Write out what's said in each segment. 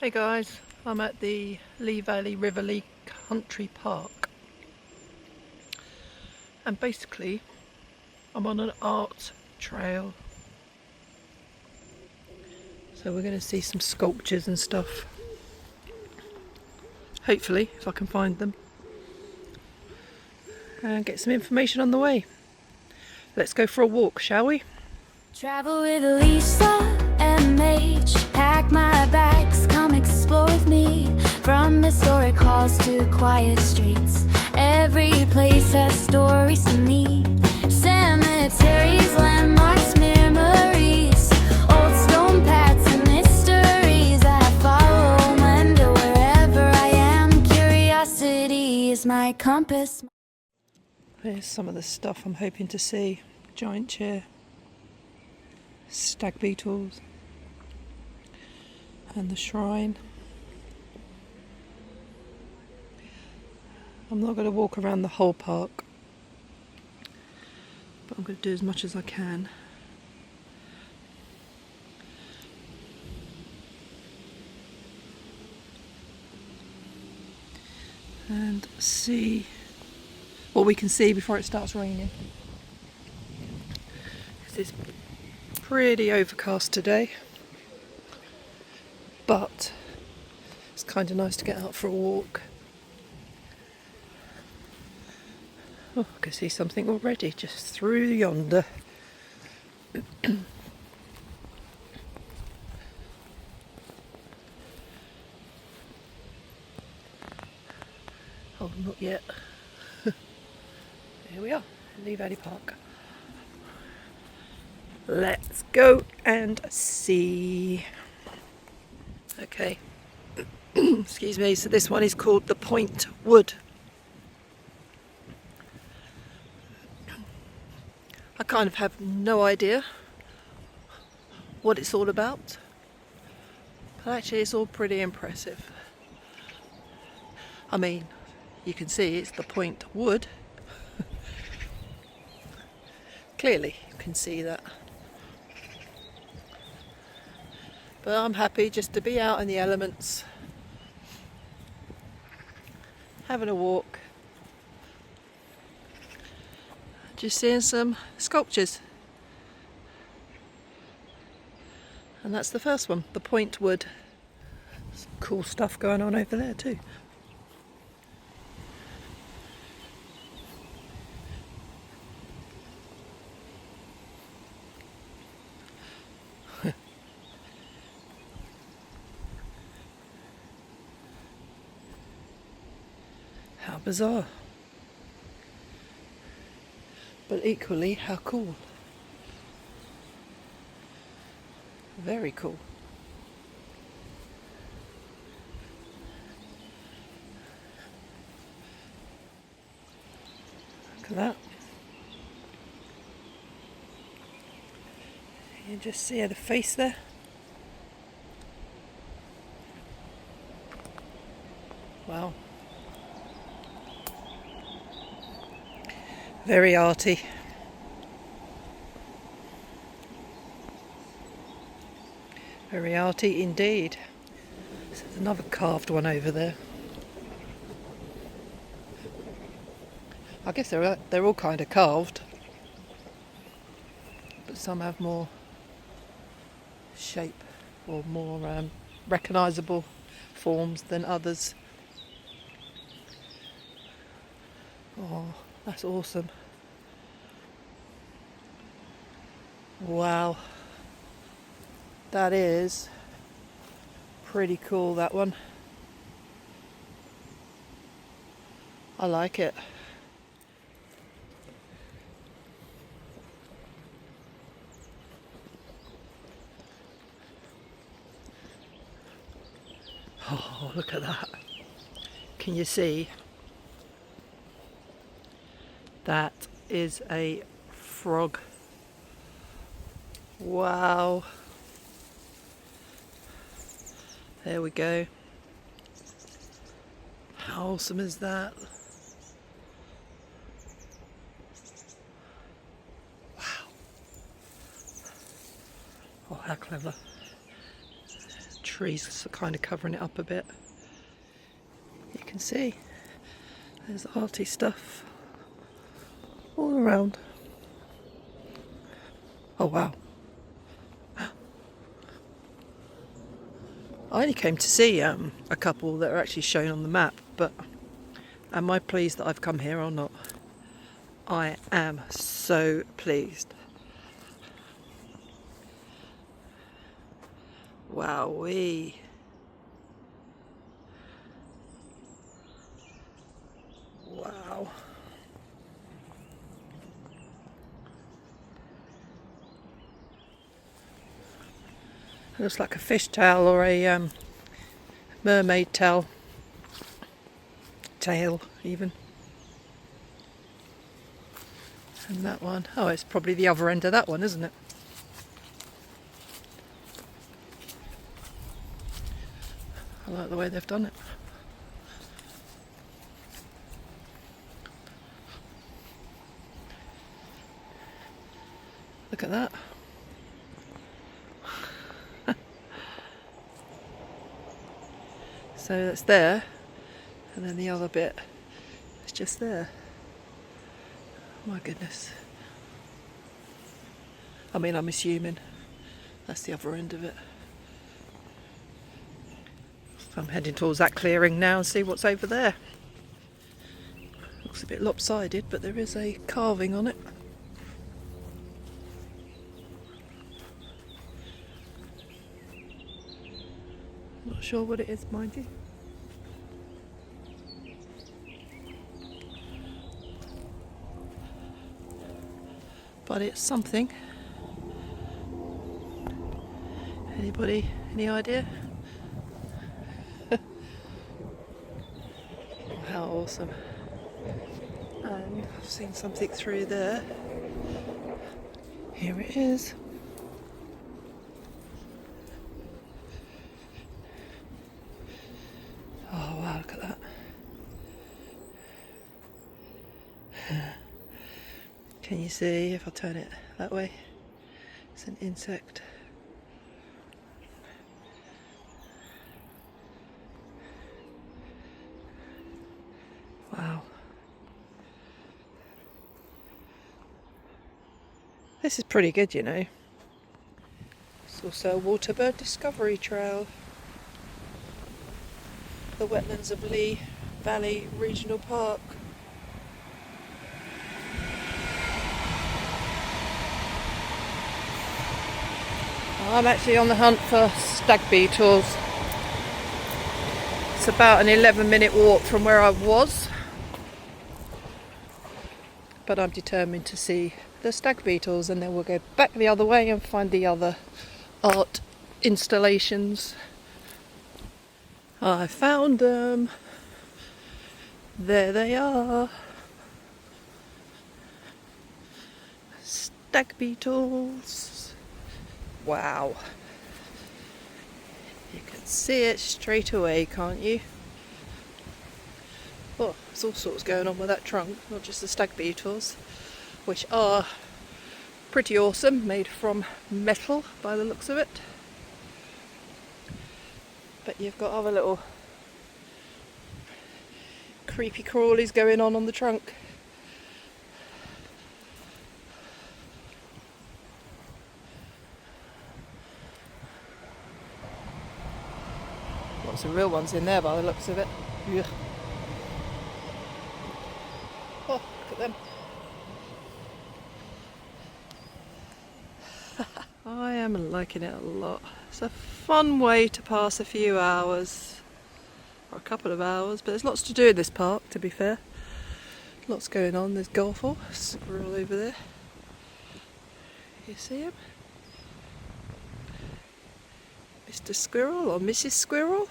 Hey guys, I'm at the Lee Valley Riverlea Country Park, and basically I'm on an art trail, so we're going to see some sculptures and stuff, hopefully if I can find them, and get some information on the way. Let's go for a walk, shall we? Travel with LisaMH, pack my bags, come explore with me. From historic halls to quiet streets, every place has stories to me. Cemeteries, landmarks, memories, old stone paths and mysteries. I follow wonder wherever I am. Curiosity is my compass. Here's some of the stuff I'm hoping to see. Giant chair, Stag Beetles, and the shrine. I'm not going to walk around the whole park, but I'm going to do as much as I can. And see what we can see before it starts raining. It's pretty overcast today, but it's kind of nice to get out for a walk. Oh, I can see something already just through yonder. Oh, not yet. Here we are, Lee Valley Park. Let's go and see. Okay. Excuse me, so this one is called the Point Wood. I kind of have no idea what it's all about, but actually it's all pretty impressive. I mean, you can see it's the point wood. Clearly you can see that. But I'm happy just to be out in the elements, having a walk, just seeing some sculptures. And that's the first one, the point wood. Some cool stuff going on over there too. How bizarre. But equally, how cool. Very cool. Look at that. You just see the face there. Wow. Very arty. Very arty indeed. So there's another carved one over there. I guess they're all kind of carved, but some have more shape or more recognisable forms than others. Oh, that's awesome. Wow. That is pretty cool, that one. I like it. Oh, look at that. Can you see? That is a frog. Wow. There we go. How awesome is that? Wow. Oh, how clever. trees are kind of covering it up a bit. You can see there's arty stuff all around. Oh wow. I only came to see a couple that are actually shown on the map, but am I pleased that I've come here or not? I am so pleased. Wowee. Wow. It looks like a fish tail or a mermaid tail even. And that one, oh, it's probably the other end of that one, isn't it? I like the way they've done it. Look at that. So that's there, and then the other bit is just there. Oh my goodness. I mean, I'm assuming that's the other end of it. So I'm heading towards that clearing now and see what's over there. Looks a bit lopsided, but there is a carving on it. Not sure what it is, mind you. But it's something. Anybody, any idea? How awesome. And I've seen something through there. Here it is. Oh wow, look at that. Can you see if I turn it that way? It's an insect. Wow. This is pretty good, you know. It's also a water bird discovery trail. The wetlands of Lee Valley Regional Park. I'm actually on the hunt for stag beetles. It's about an 11-minute walk from where I was, but I'm determined to see the stag beetles, and then we'll go back the other way and find the other art installations. I found them. There they are. Stag beetles. Wow. You can see it straight away, can't you? Oh, there's all sorts going on with that trunk, not just the stag beetles, which are pretty awesome, made from metal by the looks of it. But you've got other little creepy crawlies going on the trunk. Lots of real ones in there by the looks of it. Ugh. Oh, look at them. I am liking it a lot. It's a fun way to pass a few hours, or a couple of hours, but there's lots to do in this park, to be fair. Lots going on. There's golfer, squirrel over there. You see him? Mr. Squirrel or Mrs. Squirrel?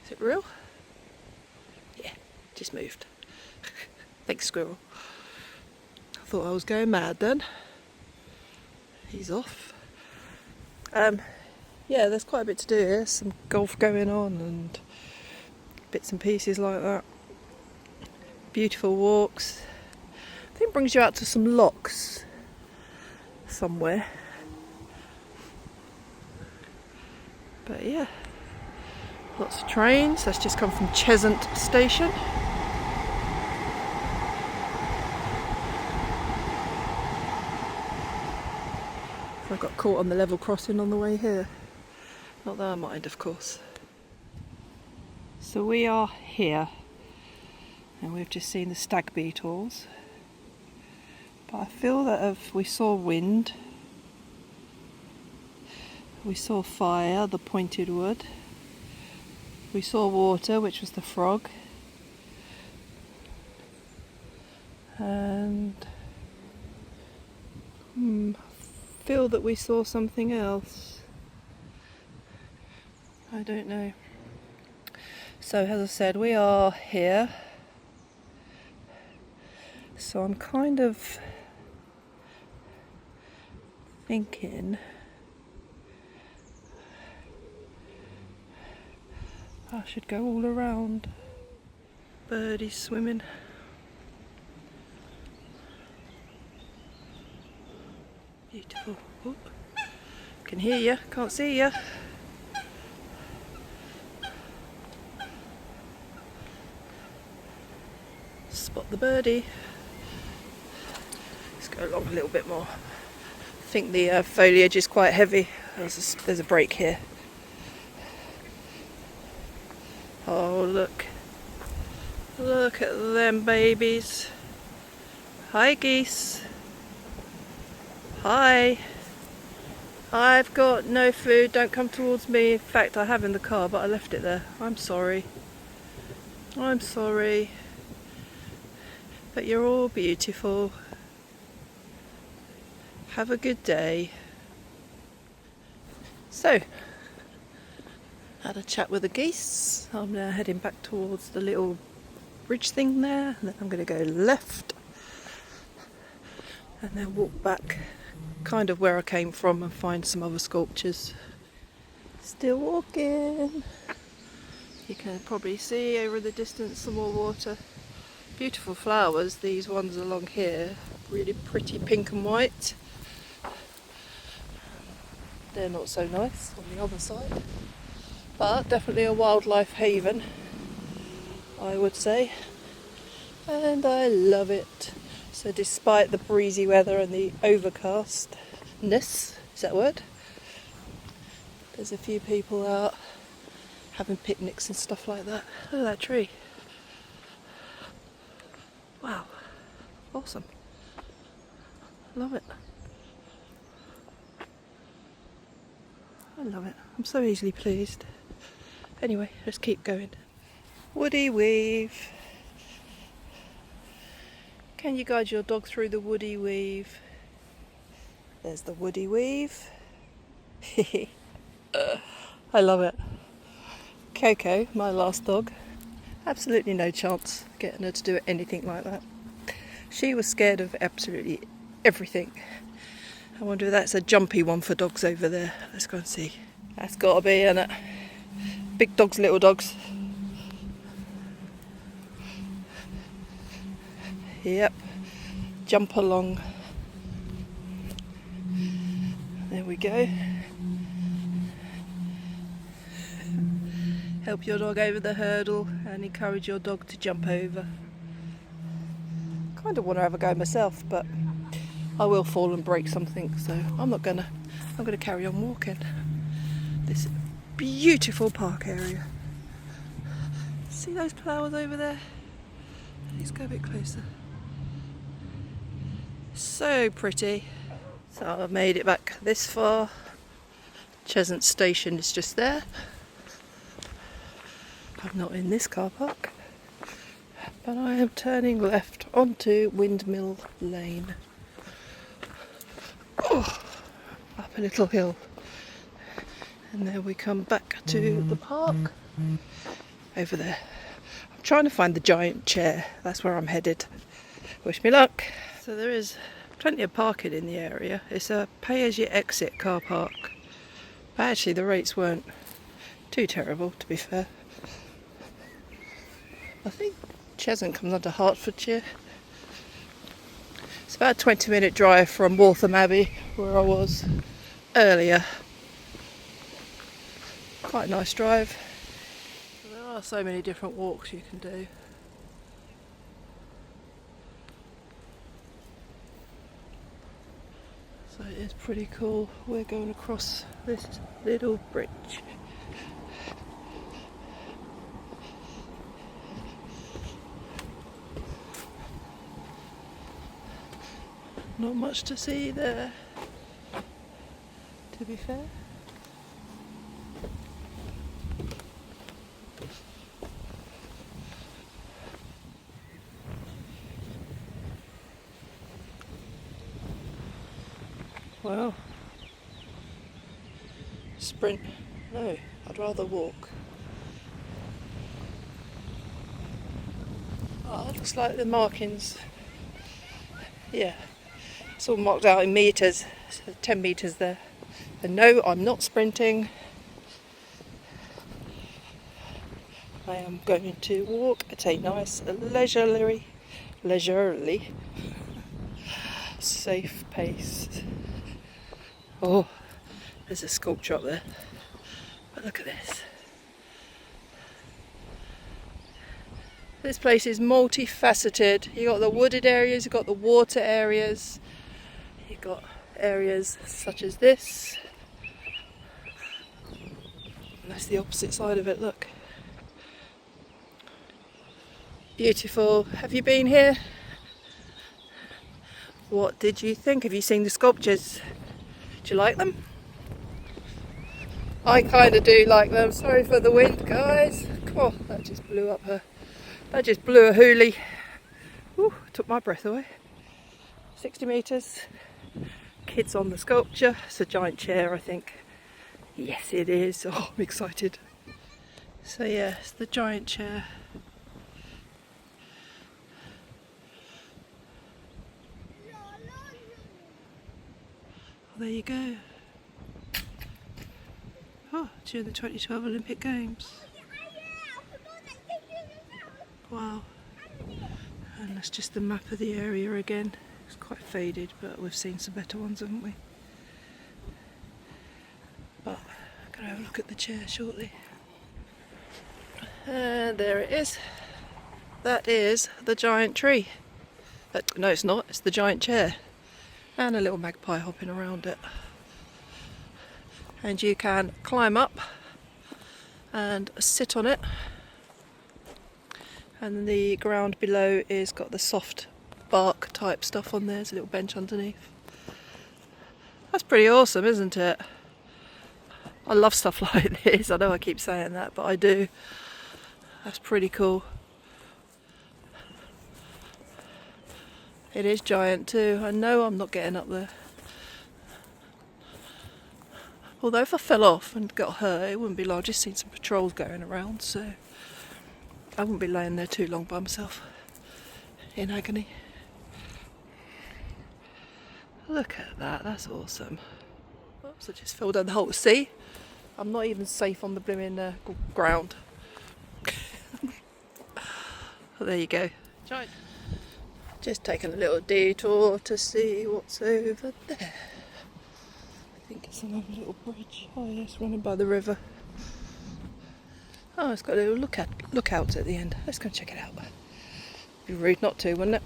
Is it real? Yeah, just moved. Thanks, squirrel. I thought I was going mad then. He's off. Yeah, there's quite a bit to do here. Some golf going on and bits and pieces like that. Beautiful walks. I think it brings you out to some locks somewhere. But yeah, lots of trains. That's just come from Cheshunt station. I got caught on the level crossing on the way here. Not that I mind, of course. So we are here, and we've just seen the Stag Beetles. But I feel that if we saw wind, we saw fire, the pointed wood, we saw water, which was the frog, and I feel that we saw something else. I don't know. So as I said, we are here. So I'm kind of thinking I should go all around. Birdies swimming. Beautiful. Oop. Can hear you, can't see you. Spot the birdie. Let's go along a little bit more. I think the foliage is quite heavy. There's a break here. Oh, look. Look at them babies. Hi, geese. Hi. I've got no food. Don't come towards me. In fact, I have in the car, but I left it there. I'm sorry. I'm sorry. But you're all beautiful. Have a good day. So, had a chat with the geese. I'm now heading back towards the little bridge thing there, and then I'm going to go left and then walk back kind of where I came from and find some other sculptures. Still walking. You can probably see over the distance some more water. Beautiful flowers, these ones along here, really pretty pink and white. They're not so nice on the other side, but definitely a wildlife haven, I would say, and I love it. So despite the breezy weather and the overcastness, is that a word? There's a few people out having picnics and stuff like that. Look at that tree. Wow, awesome. Love it. I love it. I'm so easily pleased. Anyway, let's keep going. Woody weave. Can you guide your dog through the woody weave? There's the woody weave. I love it. Coco, my last dog, absolutely no chance getting her to do anything like that. She was scared of absolutely everything. I wonder if that's a jumpy one for dogs over there. Let's go and see. That's got to be, isn't it? Big dogs, little dogs. Yep. Jump along. There we go. Help your dog over the hurdle and encourage your dog to jump over. Kind of want to have a go myself, but I will fall and break something, so I'm gonna carry on walking this beautiful park area. See those flowers over there? Let's go a bit closer. So pretty. So I've made it back this far. Cheshunt station is just there. I'm not in this car park, but I am turning left onto Windmill Lane. Oh, up a little hill, and then we come back to the park over there. I'm trying to find the giant chair. That's where I'm headed. Wish me luck. So there is plenty of parking in the area. It's a pay-as-you-exit car park, but actually the rates weren't too terrible, to be fair. I think Cheshunt comes under Hertfordshire. It's about a 20-minute drive from Waltham Abbey, where I was earlier. Quite a nice drive. There are so many different walks you can do. So it is pretty cool. We're going across this little bridge. Not much to see there, to be fair. Well, sprint. No, I'd rather walk. Oh, it looks like the markings. Yeah, it's all marked out in metres, so 10 metres there. And no, I'm not sprinting. I am going to walk at a nice, leisurely, safe pace. Oh, there's a sculpture up there. But look at this. This place is multifaceted. You've got the wooded areas, you've got the water areas, you've got areas such as this. And that's the opposite side of it, look. Beautiful. Have you been here? What did you think? Have you seen the sculptures? Do you like them? I kind of do like them. Sorry for the wind, guys. Oh, that just blew up her. That just blew a hoolie. Ooh, took my breath away. 60 metres. Kids on the sculpture. It's a giant chair, I think. Yes, it is. Oh, I'm excited. So yeah, it's the giant chair. There you go. Oh, during the 2012 Olympic Games. Wow. And that's just the map of the area again. It's quite faded, but we've seen some better ones, haven't we? But I'm going to have a look at the chair shortly. And there it is. That is the giant tree. No, it's not. It's the giant chair. And a little magpie hopping around it. And you can climb up and sit on it. And the ground below is got the soft bark type stuff on there. There's a little bench underneath. That's pretty awesome, isn't it? I love stuff like this. I know I keep saying that, but I do. That's pretty cool. It is giant too. I know I'm not getting up there. Although if I fell off and got hurt, it wouldn't be like I've just seen some patrols going around, so I wouldn't be laying there too long by myself in agony. Look at that, that's awesome. Oops, I just fell down the hole. See? I'm not even safe on the blooming ground. Well, there you go. Giant. Just taking a little detour to see what's over there. I think it's another little bridge. Oh yes, running by the river. Oh, it's got a little lookouts at the end. Let's go and check it out. Be rude not to, wouldn't it?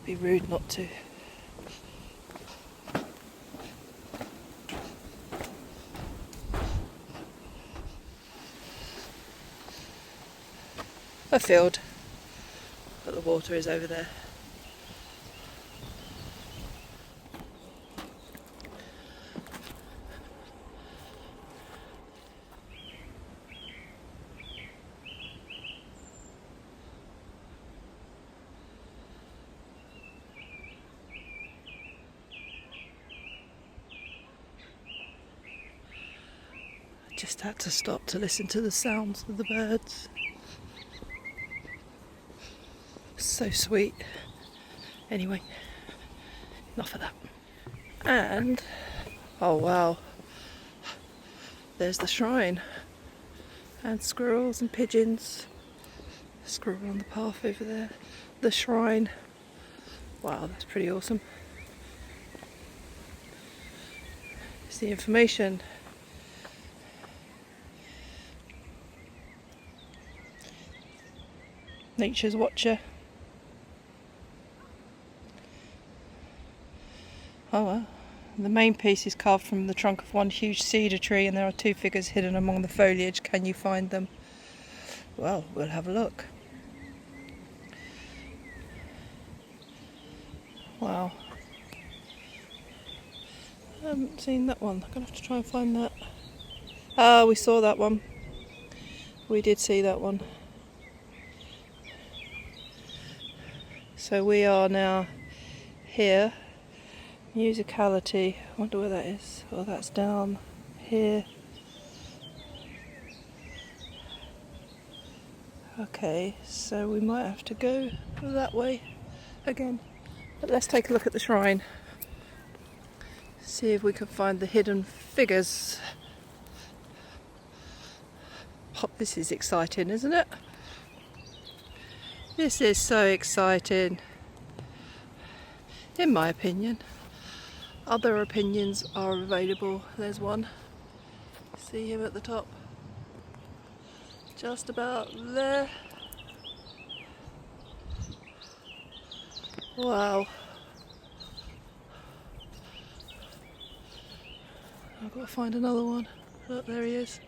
Be rude not to. A field, but the water is over there. I just had to stop to listen to the sounds of the birds. So sweet. Anyway, enough of that. And oh wow, there's the shrine, and squirrels and pigeons. Squirrel on the path over there. The shrine. Wow, that's pretty awesome. It's the information nature's watcher. Oh well. The main piece is carved from the trunk of one huge cedar tree, and there are 2 figures hidden among the foliage. Can you find them? Well, we'll have a look. Wow. I haven't seen that one. I'm going to have to try and find that. Ah, we saw that one. We did see that one. So we are now here. Musicality. I wonder where that is. Oh, that's down here. Okay, so we might have to go that way again. But let's take a look at the shrine. See if we can find the hidden figures. Oh, this is exciting, isn't it? This is so exciting. In my opinion. Other opinions are available. There's one. See him at the top. Just about there. Wow. I've got to find another one. Look, there he is.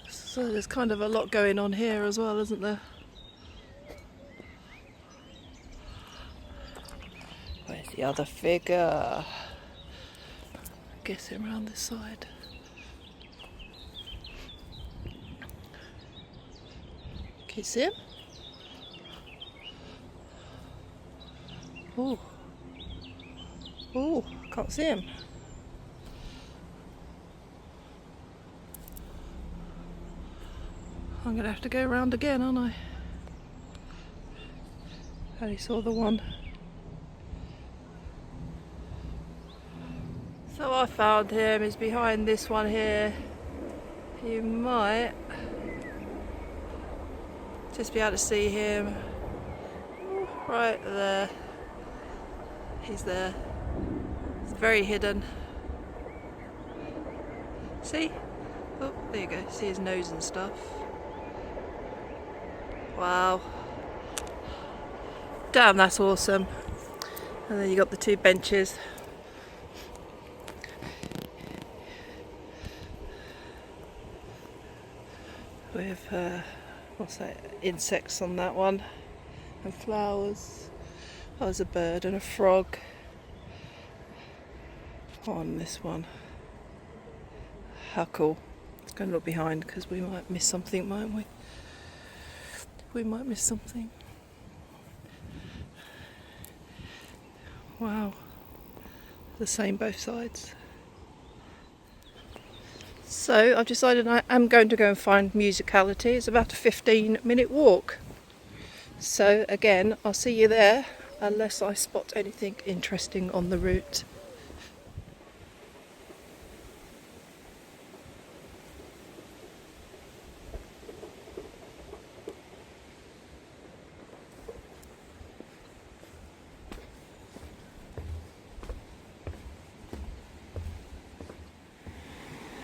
So there's kind of a lot going on here as well, isn't there? Where's the other figure? Guessing around this side. Can you see him? Oh. Oh, can't see him. I'm going to have to go around again, aren't I? I only saw the one. So I found him, he's behind this one here. You might just be able to see him right there. He's there. It's very hidden. See? Oh, there you go. See his nose and stuff. Wow. Damn, that's awesome. And then you got the 2 benches. With, what's that? Insects on that one. And flowers. Oh, there's a bird and a frog on this one. How cool. Let's go and look behind because we might miss something, mightn't we? We might miss something. Wow. The same both sides. So I've decided I am going to go and find Musicality. It's about a 15-minute walk. So again, I'll see you there unless I spot anything interesting on the route.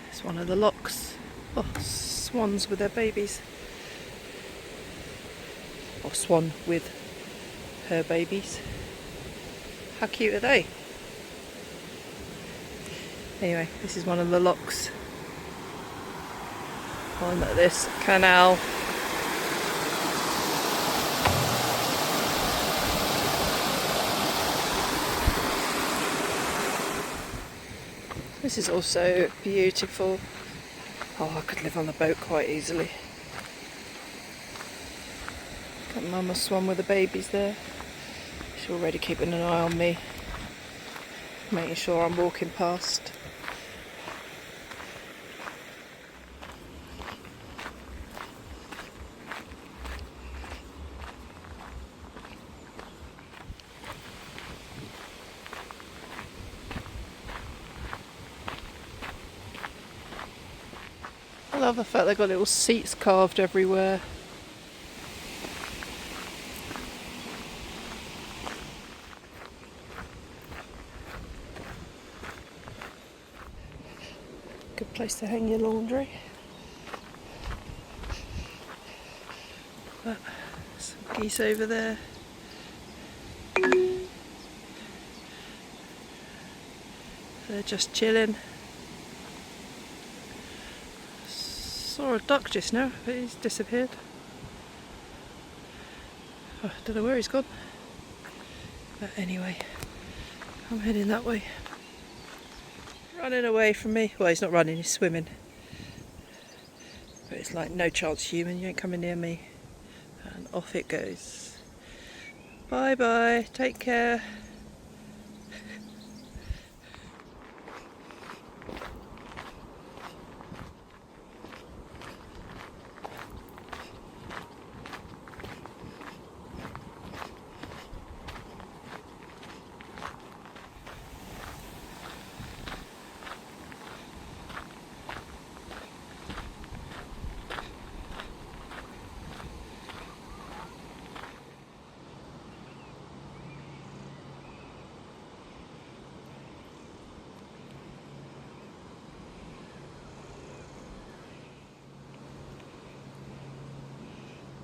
It's one of the locks. Oh, swans with their babies. Or swan with her babies. How cute are they? Anyway, this is one of the locks on this canal. This is also beautiful. Oh, I could live on the boat quite easily. Got Mama Swan with the babies there. She's already keeping an eye on me, making sure I'm walking past. I love the fact they've got little seats carved everywhere. You can Good place to hang your laundry. Some geese over there. They're just chilling. Saw a duck just now, but he's disappeared. Oh, I don't know where he's gone. But anyway, I'm heading that way. Running away from me. Well, he's not running, he's swimming. But it's like, no chance, human, you ain't coming near me. And off it goes. Bye bye, take care.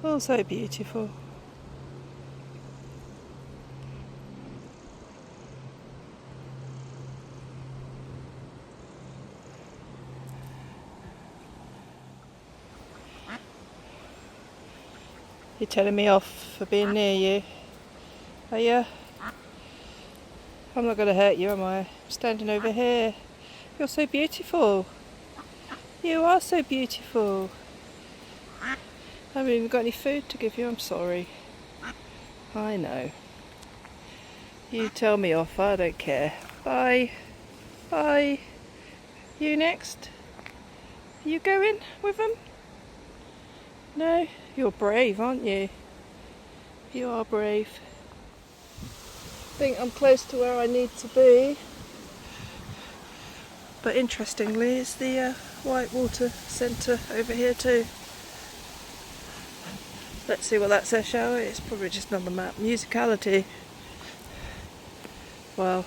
Oh, so beautiful. You're telling me off for being near you, are you? I'm not going to hurt you, am I? I'm standing over here. You're so beautiful. You are so beautiful. I haven't even got any food to give you, I'm sorry. I know. You tell me off, I don't care. Bye. Bye. You next? Are you going with them? No? You're brave, aren't you? You are brave. I think I'm close to where I need to be. But interestingly, it's the Whitewater Centre over here too. Let's see what that says, shall we? It's probably just on the map. Musicality. Well,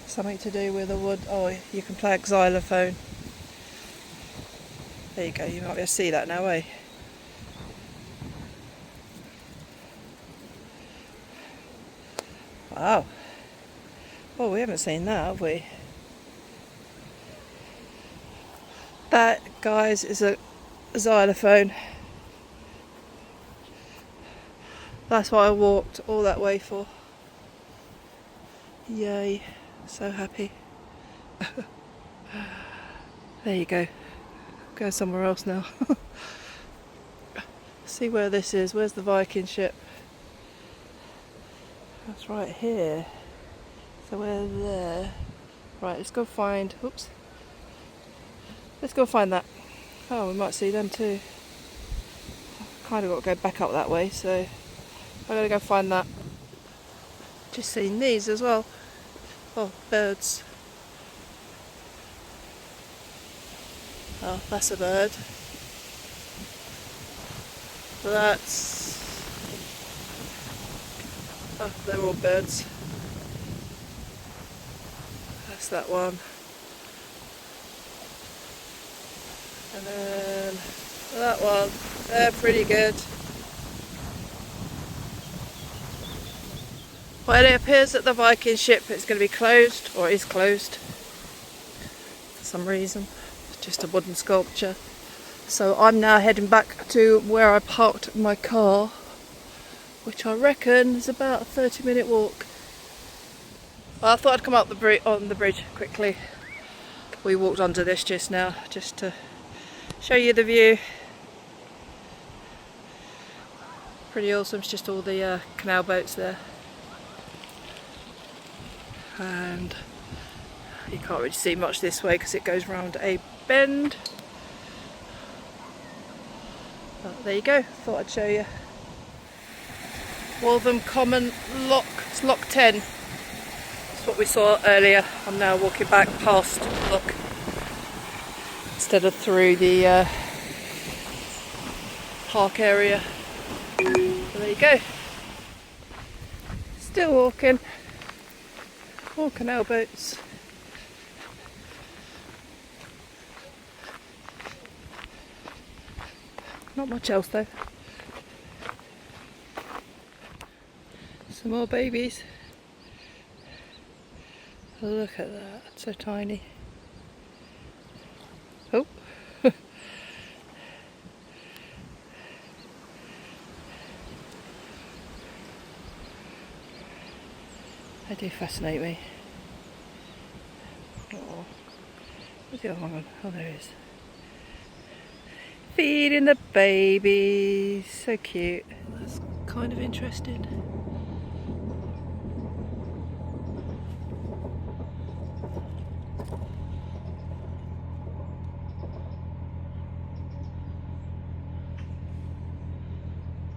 something to do with the wood. Oh, you can play a xylophone. There you go, you might be able to see that now, eh? Wow. Oh, we haven't seen that, have we? That, guys, is a xylophone. That's what I walked all that way for. Yay, so happy. There you go. Go somewhere else now. See where this is. Where's the Viking ship? That's right here. So we're there. Right, let's go find. Oops. Let's go find that. Oh, we might see them too. Kind of got to go back up that way, so I'm going to go find that. Just seen these as well. Oh, birds. Oh, that's a bird. That's... oh, they're all birds. That's that one. And then that one. They're pretty good. Well, it appears that the Viking ship is going to be closed, or is closed for some reason. It's just a wooden sculpture. So I'm now heading back to where I parked my car, which I reckon is about a 30-minute walk. Well, I thought I'd come up on the bridge quickly. We walked under this just now, just to show you the view. Pretty awesome. It's just all the canal boats there. And you can't really see much this way because it goes round a bend. But there you go, thought I'd show you. Waltham Common Lock, it's Lock 10. That's what we saw earlier. I'm now walking back past the lock instead of through the park area. So there you go. Still walking. More canal boats. Not much else though. Some more babies. Look at that, so tiny. Oh. They do fascinate me. Oh, where's the other one? Oh, there it is. Feeding the babies, so cute. That's kind of interesting.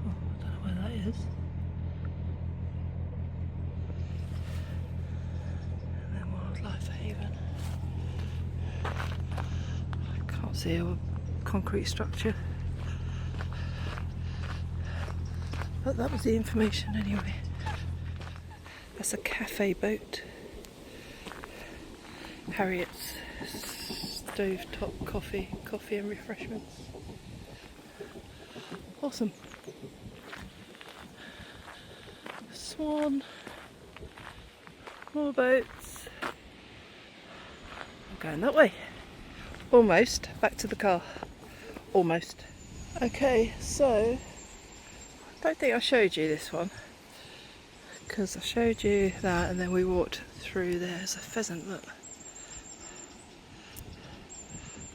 Oh, I don't know where that is. And then Wildlife Haven. I can't see a concrete structure, but that was the information anyway. That's a cafe boat. Harriet's stovetop coffee and refreshments. Awesome. Swan. More boats. I'm going that way. Almost back to the car. Almost. Okay, so I don't think I showed you this one, because I showed you that and then we walked through. There's a pheasant, look.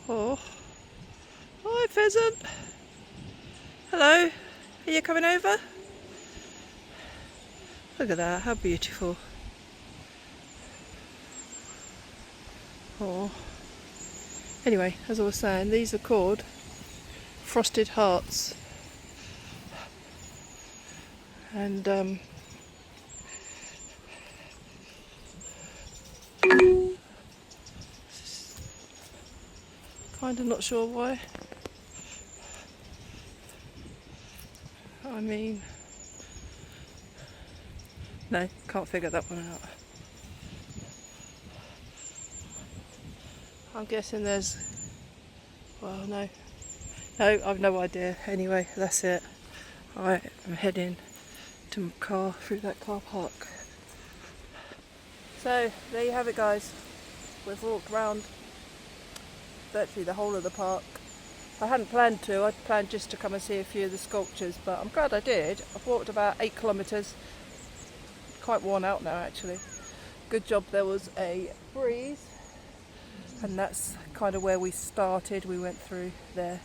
Oh, hi pheasant. Hello, are you coming over? Look at that, how beautiful. Oh. Anyway, as I was saying, these are called frosted hearts, and kind of not sure why. I mean, no, can't figure that one out. I'm guessing there's, well, no, I've no idea. Anyway, that's it. I'm heading to my car through that car park. So there you have it, guys. We've walked around virtually the whole of the park. I hadn't planned to. I'd planned just to come and see a few of the sculptures, but I'm glad I did. I've walked about 8 kilometres. Quite worn out now, actually. Good job there was a breeze. And that's kind of where we started. We went through there,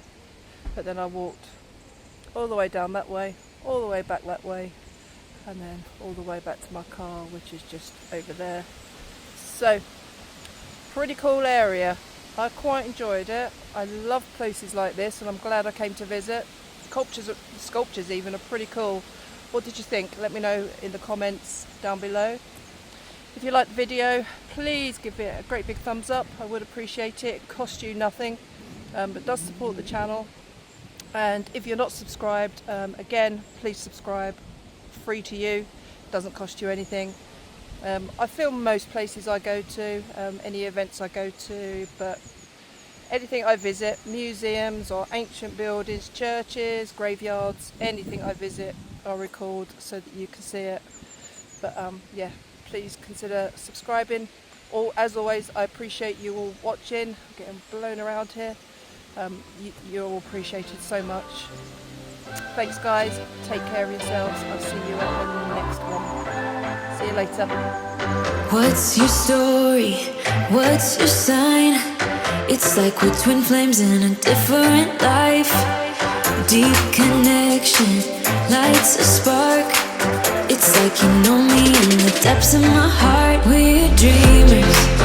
but then I walked all the way down that way, all the way back that way, and then all the way back to my car, which is just over there. So, pretty cool area. I quite enjoyed it. I love places like this, and I'm glad I came to visit. Sculptures even are pretty cool. What did you think? Let me know in the comments down below. If you liked the video, please give it a great big thumbs up. I would appreciate it. It costs you nothing, but does support the channel. And if you're not subscribed, again, please subscribe. Free to you, doesn't cost you anything. I film most places I go to, any events I go to, but anything I visit, museums or ancient buildings, churches, graveyards, anything I visit, I'll record so that you can see it. But yeah. Please consider subscribing. As always, I appreciate you all watching. I'm getting blown around here. You're all appreciated so much. Thanks, guys. Take care of yourselves. I'll see you at the next one. See you later. What's your story? What's your sign? It's like we're twin flames in a different life. Deep connection lights a spark. It's like you know me in the depths of my heart. We're dreamers.